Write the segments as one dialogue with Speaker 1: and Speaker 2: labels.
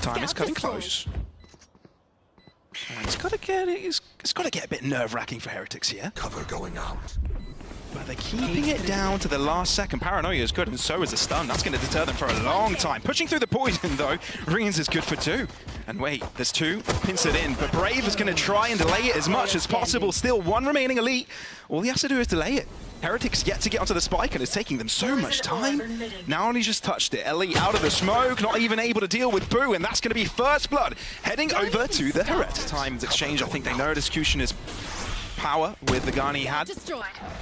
Speaker 1: Time is cutting close. And it's got to get a bit nerve-wracking for Heretics here.
Speaker 2: Cover going out.
Speaker 1: But they're keeping it down to the last second. Paranoia is good, and so is the stun. That's going to deter them for a long time. Pushing through the poison, though. Reans is good for 2. And wait, there's 2. Pins it in, but Brave is going to try and delay it as much as possible. Still 1 remaining elite. All he has to do is delay it. Heretics yet to get onto the spike, and it's taking them so much time. Now only just touched it. Elite out of the smoke, not even able to deal with Boo, and that's going to be first blood. Heading over to the Heretics. Times exchange, I think they know Execution is power with the gun he had.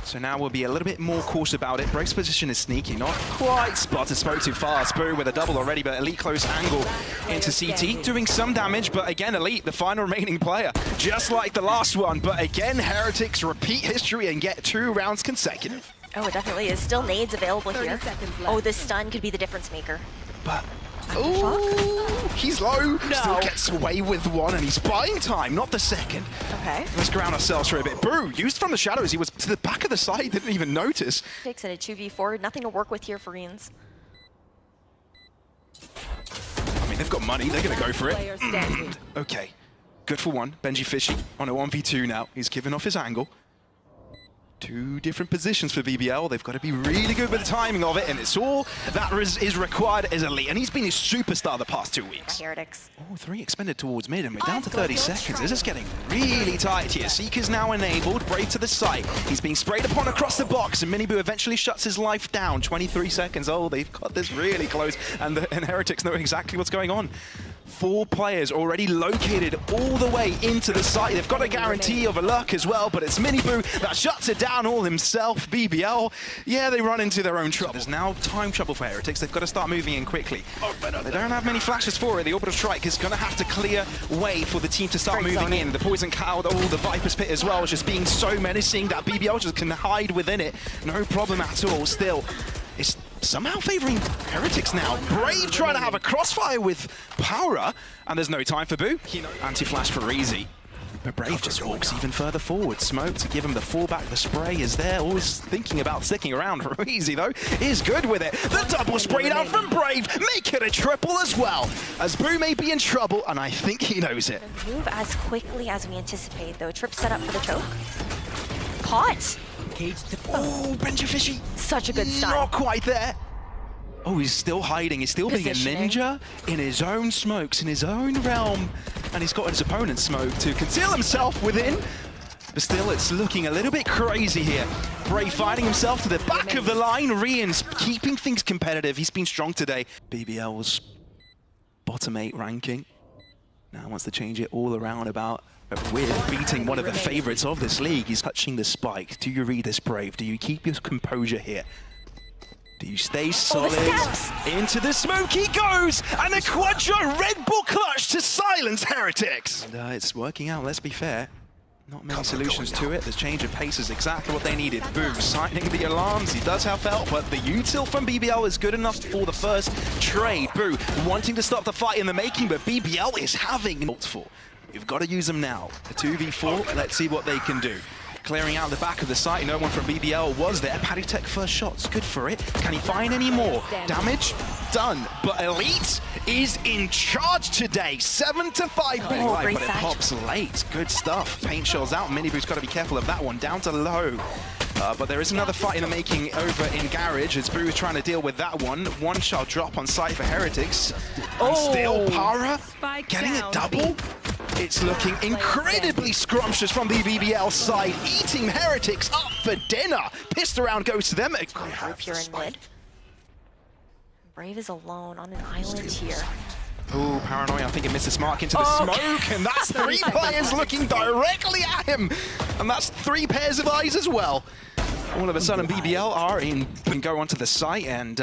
Speaker 1: So now we'll be a little bit more cautious about it. Brave's position is sneaky, not quite spotted. Spoke too fast. Boo with a double already, but Elite close angle into CT, doing some damage, but again, Elite, the final remaining player, just like the last one. But again, Heretics repeat history and get 2 rounds consecutive.
Speaker 3: Oh, it definitely is. Still nades available here. Oh, this stun could be the difference maker.
Speaker 1: But oh, he's low.
Speaker 3: No.
Speaker 1: Still gets away with 1, and he's buying time, not the second.
Speaker 3: Okay.
Speaker 1: Let's ground ourselves for a bit. Boo, used from the shadows. He was to the back of the side, didn't even notice.
Speaker 3: Takes it a 2v4. Nothing to work with here for Reans.
Speaker 1: I mean, they've got money. They're going to go for it. Okay. Good for 1. Benji Fishy on a 1v2 now. He's giving off his angle. 2 different positions for BBL. They've got to be really good with the timing of it, and it's all that is required as Elite. And he's been his superstar the past 2 weeks.
Speaker 3: Heretics.
Speaker 1: Oh, 3 expended towards mid, and we're down to 30 seconds. This is getting really tight here. Seeker's now enabled. Brave to the site. He's being sprayed upon across the box, and Miniboo eventually shuts his life down. 23 seconds. Oh, they've got this really close, and Heretics know exactly what's going on. 4 players already located all the way into the site. They've got a guarantee of a luck as well, but it's Miniboo that shuts it down all himself. BBL, yeah, they run into their own trouble. There's now time trouble for Heretics. They've got to start moving in quickly. They don't have many flashes for it. The orbital strike is going to have to clear way for the team to start moving in. The poison cloud, oh, the Viper's Pit as well, just being so menacing that BBL just can hide within it. No problem at all. Still, it's somehow favoring Heretics now. Brave trying to have a crossfire with Power, and there's no time for Boo. Anti-flash for Easy. But Brave just walks even further forward. Smoke to give him the fallback. The spray is there. Always thinking about sticking around. Easy, though, is good with it. The double spray down from Brave. Make it a triple as well. As Boo may be in trouble, and I think he knows it.
Speaker 3: Move as quickly as we anticipate, though. Trip set up for the choke. Caught.
Speaker 1: Oh, Benji Fishy.
Speaker 3: Such a good stun.
Speaker 1: Not quite there. Oh, he's still hiding. He's still being a ninja in his own smokes, in his own realm. And he's got his opponent's smoke to conceal himself within. But still, it's looking a little bit crazy here. Brave finding himself to the back of the line. Rian's keeping things competitive. He's been strong today. BBL's bottom 8 ranking. Now wants to change it all around about with beating one of the favorites of this league. He's touching the spike. Do you read this, Brave? Do you keep your composure here? Do you stay solid? Into the smoke he goes! And a Quadra Red Bull clutch to silence Heretics! And it's working out, let's be fair. Not many solutions to it. The change of pace is exactly what they needed. Boom, signing the alarms. He does have help, but the util from BBL is good enough for the first trade. Boo, wanting to stop the fight in the making, but BBL is having multiple. You've got to use them now. A 2v4, let's see what they can do. Clearing out the back of the site, no one from BBL was there. Paddy Tech first shots, good for it. Can he find any more? Damage? Done. But Elite is in charge today. 7-5 big life, but it pops late. Good stuff. Paint shells out. Miniboo's got to be careful of that one. Down to low. But there is another fight in the making over in Garage as Boo is trying to deal with that one. One shot drop on site for Heretics. And still Para getting a double. It's looking incredibly scrumptious from the BBL side, eating Heretics up for dinner. Pissed around goes to them.
Speaker 3: Group here in mid. Brave is alone on an island here.
Speaker 1: Oh, Paranoia, I think it missed his mark into the smoke, and that's 3 players looking directly at him. And that's 3 pairs of eyes as well. All of a sudden, BBL are in and go onto the site, and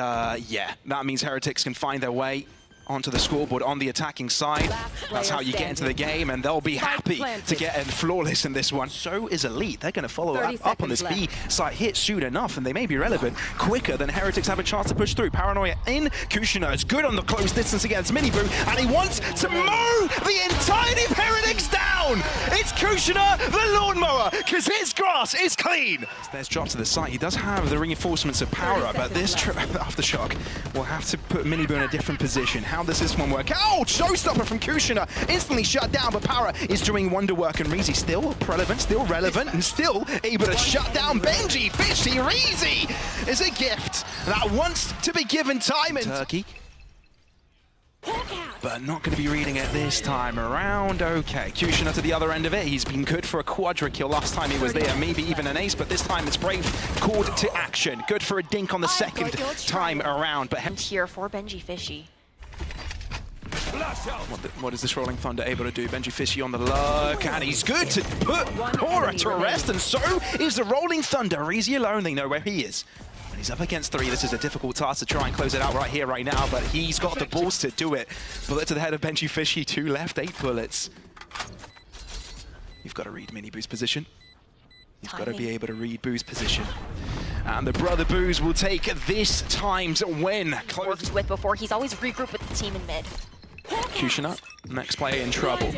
Speaker 1: yeah, that means Heretics can find their way onto the scoreboard on the attacking side. That's how you get into the game, and they'll be happy to get a flawless in this one. So is Elite. They're going to follow up on this B site hit soon enough, and they may be relevant quicker than Heretics have a chance to push through. Paranoia in. Kushina is good on the close distance against Miniboo, and he wants to mow the entirety of Heretics down. It's Kushina, the lawnmower, because his grass is clean. There's drop to the site. He does have the reinforcements of Power, but this Aftershock will have to put Miniboo in a different position. How how does this one work out? Showstopper from Kushina, instantly shut down, but Para is doing wonder work, and Reezy still relevant, and still able to shut down Benji Fishy. Reezy is a gift that wants to be given time and Turkey. But not going to be reading it this time around. Okay, Kushina to the other end of it. He's been good for a quadra kill last time he was there, maybe even an ace, but this time it's Brave called to action. Good for a dink on the second time around. But
Speaker 3: here for Benji Fishy.
Speaker 1: What is this Rolling Thunder able to do? Benji Fishy on the look, and he's good to put Cora to rest, and so is the Rolling Thunder. Reezy alone, they know where he is. He's up against 3. This is a difficult task to try and close it out right here, right now, but he's got the balls to do it. Bullet to the head of Benji Fishy, 2 left, 8 bullets. You've got to read Mini Boo's position. You've got to be able to read Boo's position. And the brother Boos will take this time's win.
Speaker 3: Worked with before, he's always regrouped with the team in mid.
Speaker 1: Kushina, next player in trouble.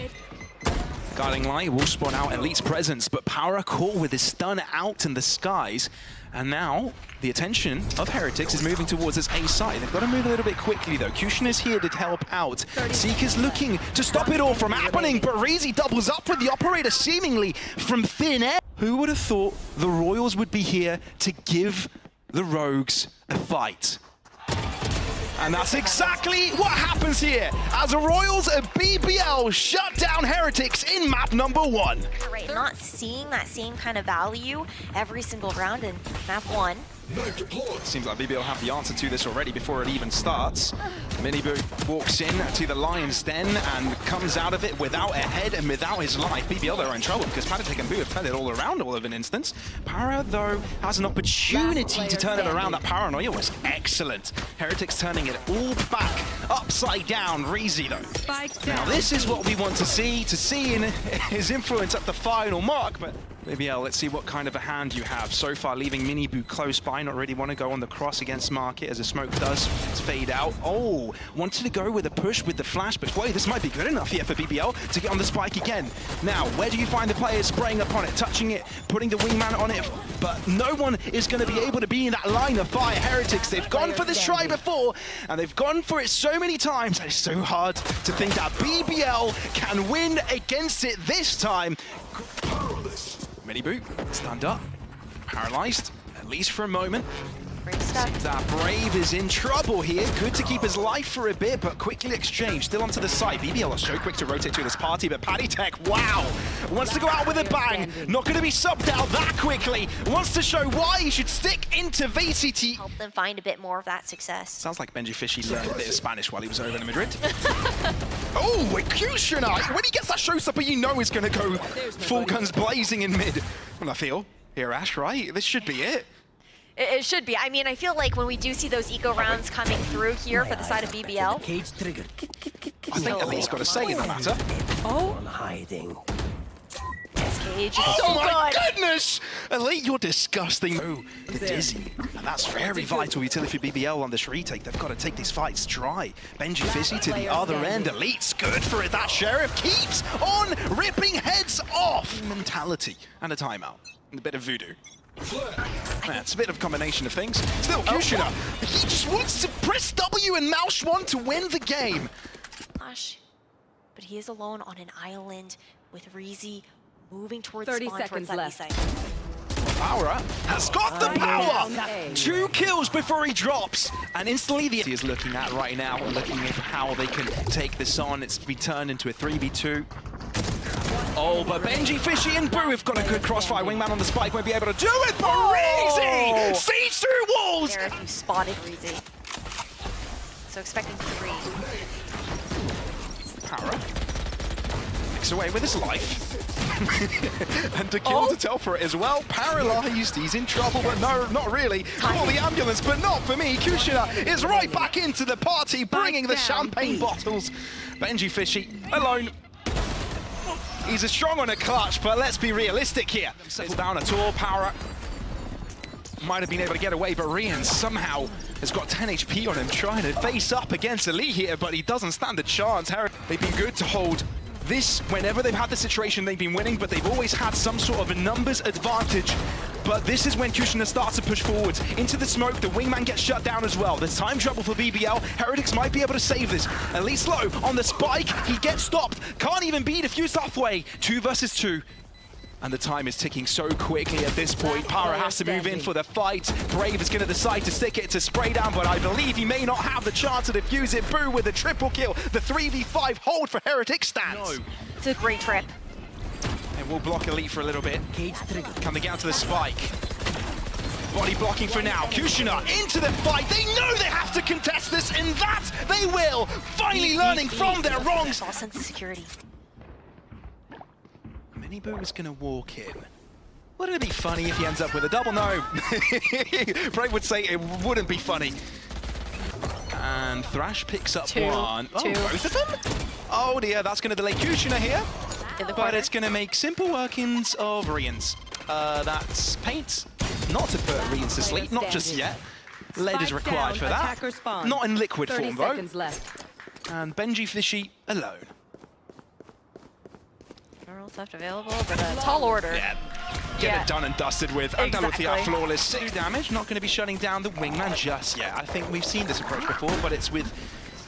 Speaker 1: Guiding Light will spawn out Elite's presence, but Para caught with his stun out in the skies. And now, the attention of Heretics is moving towards his A side. They've got to move a little bit quickly, though. Kushina's here to help out. Seeker's looking to stop it all from happening, but Reezy doubles up with the operator seemingly from thin air. Who would have thought the Royals would be here to give the Rogues a fight? And that's exactly what happens here, as the Royals of BBL shut down Heretics in map number 1.
Speaker 3: Right, not seeing that same kind of value every single round in map 1.
Speaker 1: Seems like BBL have the answer to this already before it even starts. Miniboo walks in to the Lion's Den and comes out of it without a head and without his life. BBL, they're in trouble because Patatek and Boo have turned it all around all of an instance. Para, though, has an opportunity to turn it around. That Paranoia was excellent. Heretics turning it all back upside down. Reezy, though. Now, this is what we want to see in his influence at the final mark, but BBL, let's see what kind of a hand you have. So far, leaving Miniboo close by, not really want to go on the cross against Market as the smoke does fade out. Oh, wanted to go with a push with the flash, but wait, this might be good enough here for BBL to get on the spike again. Now, where do you find the players spraying upon it, touching it, putting the wingman on it? But no one is going to be able to be in that line of fire. Heretics, they've gone for this try before, and they've gone for it so many times, and it's so hard to think that BBL can win against it this time. Miniboo, stunned up, paralyzed, at least for a moment. Seems that Brave is in trouble here. Good to keep his life for a bit, but quickly exchanged. Still onto the side. BBL are so quick to rotate to this party, but Patatek, wow, wants to go out with a bang. Not going to be subbed out that quickly. Wants to show why he should stick into VCT.
Speaker 3: Help them find a bit more of that success.
Speaker 1: Sounds like Benji Fishy learned a bit of Spanish while he was over in Madrid. Oh, Kushina, when he gets that showstopper, you know he's going to go full guns blazing in mid. Well, I feel here, Ash, right? This should be it.
Speaker 3: It should be. I mean, I feel like when we do see those eco rounds coming through here for the side of BBL.
Speaker 1: I think Elite's got a say in the matter.
Speaker 3: Oh,
Speaker 2: hiding.
Speaker 3: This cage is so
Speaker 1: Oh my
Speaker 3: good.
Speaker 1: goodness! Elite, you're disgusting. Oh, the Dizzy. And that's very vital utility for BBL on this retake. They've got to take these fights dry. Benji Fishy to the other end. Elite's good for it. That Sheriff keeps on ripping heads off. Mentality and a timeout. And a bit of voodoo. Yeah, it's a bit of a combination of things. Still, Kushina, he just wants to press W and mouse 1 to win the game.
Speaker 3: Gosh, but he is alone on an island with Reezy moving towards
Speaker 4: 30
Speaker 3: spawn towards
Speaker 4: seconds
Speaker 3: that
Speaker 4: left.
Speaker 3: B side.
Speaker 1: Power has got the power! 2 kills before he drops, and instantly he is looking at right now, looking at how they can take this on. It's been turned into a 3v2. Oh, but Benji Fishy and Boo have got a good crossfire. Wingman on the spike won't be able to do it, but Reezy sees through walls!
Speaker 3: There, you spotted Reezy. So expecting 3.
Speaker 1: Para picks away with his life. And to kill to tell for it as well. Paralyzed, he's in trouble, but no, not really. Call the ambulance, but not for me. Kushina is right back into the party, bringing the champagne bottles. Benji Fishy alone. He's a strong on a clutch, but let's be realistic here. Settle down at all. Para might have been able to get away, but Rian somehow has got 10 HP on him, trying to face up against Elite here, but he doesn't stand a chance. They've been good to hold this whenever they've had the situation. They've been winning, but they've always had some sort of a numbers advantage But this is when Kushner starts to push forwards into the smoke. The wingman gets shut down as well. There's time trouble for BBL. Heretics might be able to save this. Elite's low on the spike. He gets stopped. Can't even be defused halfway. 2 versus 2. And the time is ticking so quickly at this point. Para has to move in for the fight. Brave is going to decide to stick it to spray down, but I believe he may not have the chance to defuse it. Boo with a triple kill. The 3v5 hold for Heretics stands.
Speaker 3: No. It's a great trip.
Speaker 1: And we'll block Elite for a little bit. Coming down to the spike. Body blocking for now. Kushner into the fight. They know they have to contest this, and that they will. Finally learning from their wrongs.
Speaker 3: All sense of security.
Speaker 1: Miniboo is going to walk in. Wouldn't it be funny if he ends up with a double? No. Brave would say it wouldn't be funny. And Thrash picks up one. Oh, both of them? Oh dear, that's going to delay Kushner here. But it's going to make simple workings of Rians. That's paint. Not to put Rians to sleep, not just yet. Lead is required for that. Not in liquid form, though. And Benji Fishy alone.
Speaker 3: Left available, but a tall order.
Speaker 1: Yeah, get it done and dusted with. And done with the flawless 6 damage. Not going to be shutting down the wingman just yet. I think we've seen this approach before, but it's with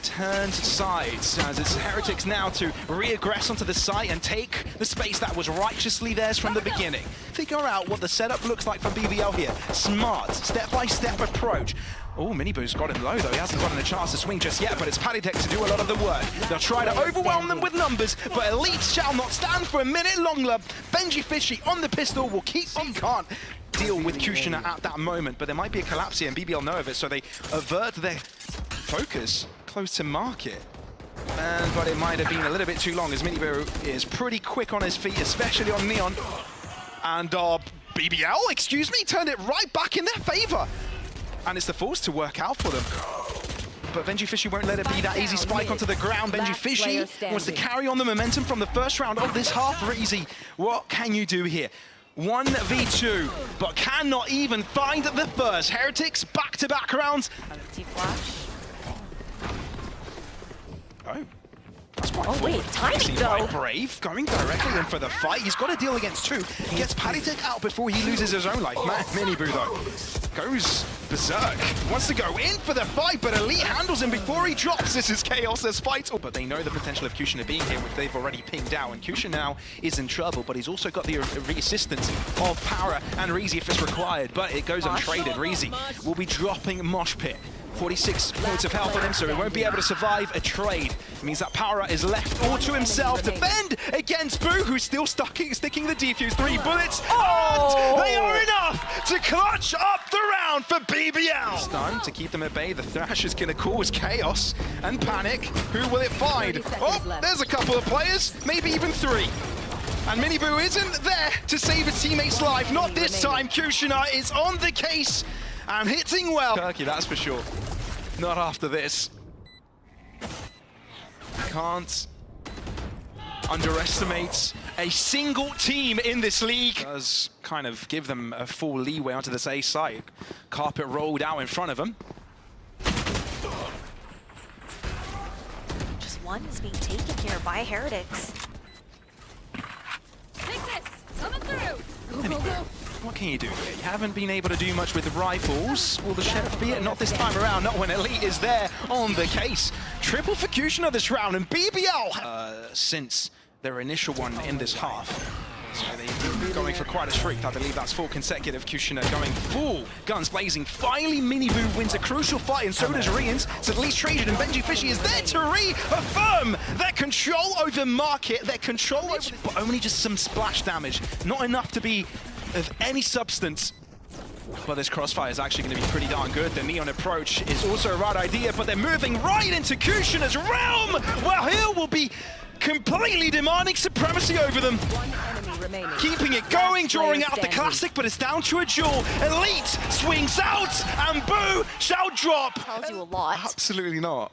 Speaker 1: turned sides, as it's Heretics now to re-aggress onto the site and take the space that was righteously theirs from the beginning. Figure out what the setup looks like for BBL here. Smart, step-by-step approach. Oh, Miniboo's got him low, though. He hasn't gotten a chance to swing just yet, but it's Heretics to do a lot of the work. They'll try to overwhelm them with numbers, but Elite shall not stand for a minute longer. Benji Fishy on the pistol will keep on. Can't deal with Kushner at that moment, but there might be a collapse here, and BBL know of it, so they avert their focus close to market. But it might have been a little bit too long, as Miniboo is pretty quick on his feet, especially on Neon. And BBL, excuse me, turned it right back in their favor. And it's the force to work out for them. But Benji Fishy won't let it be that easy spike onto the ground. Benji Fishy wants to carry on the momentum from the first round of this half. Reezy, what can you do here? 1v2, but cannot even find the first. Heretics back-to-back rounds.
Speaker 3: Flash.
Speaker 1: Oh. That's quite
Speaker 3: wait, timing though.
Speaker 1: Brave, going directly in for the fight. He's got to deal against 2. He gets Heretics out before he loses his own life. Miniboo though goes berserk. Wants to go in for the fight, but Elite handles him before he drops. This is Chaos, there's fight. But they know the potential of Kushner being here, which they've already pinged out. And Kushner now is in trouble, but he's also got the assistance of Para and Reezy if it's required. But it goes untraded. Reezy will be dropping Mosh Pit. 46 points of health on him, so he won't be able to survive a trade. It means that Para is left all to himself to fend against Boo, who's still sticking the defuse. 3 bullets, and they are enough to clutch up the round for BBL. Stun to keep them at bay. The Thrash is going to cause chaos and panic. Who will it find? Oh, there's a couple of players, maybe even 3. And Miniboo isn't there to save his teammate's life. Not this time. Kushner is on the case and hitting well. Turkey, that's for sure. Not after this. Can't underestimate a single team in this league. Does kind of give them a full leeway onto this A side. Carpet rolled out in front of them.
Speaker 3: Just one is being taken here by Heretics.
Speaker 2: Take this! Coming through! Go, go, go!
Speaker 1: What can you do here? You haven't been able to do much with the rifles. Will the Sheriff be it? Not this time around, not when Elite is there on the case. Triple for Kushner this round, and BBL since their initial one in this half. So they've been going for quite a streak. I believe that's 4 consecutive. Kushner going full guns blazing. Finally, Miniboo wins a crucial fight, and so does Rians. So at least traded, and Benji Fishy is there to reaffirm their control over market, their control over, but only just some splash damage. Not enough to be of any substance. But this crossfire is actually going to be pretty darn good. The Neon approach is also a right idea, but they're moving right into Kushner's realm, where he will be completely demanding supremacy over them. Keeping it going, drawing out the classic, but it's down to a duel. Elite swings out, and Boo shall drop.
Speaker 3: Tells you a lot.
Speaker 1: Absolutely not.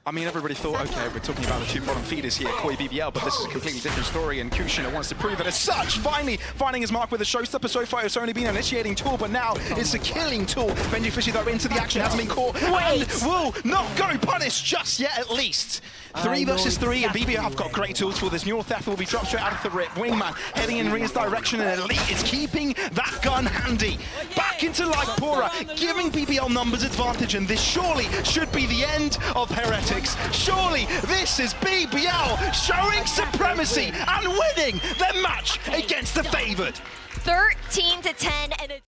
Speaker 1: I mean, everybody thought, okay, we're talking about the 2 bottom feeders here, Koi BBL, but this is a completely different story, and Kushner wants to prove it as such. Finally finding his mark with a showstopper. So far, it's only been an initiating tool, but now it's a killing tool. Benji Fishy, though, into the action, hasn't been caught, and will not go punished just yet, at least. 3 versus 3, and BBL have got great tools for this. Neural Theft will be dropped straight out of the rip. Wingman heading in Ria's direction, and Elite is keeping that gun handy. Back into Life Pura, giving BBL numbers advantage, and this surely should be the end of Heretics. Surely this is BBL showing supremacy and winning their match against the favoured.
Speaker 3: 13-10 and a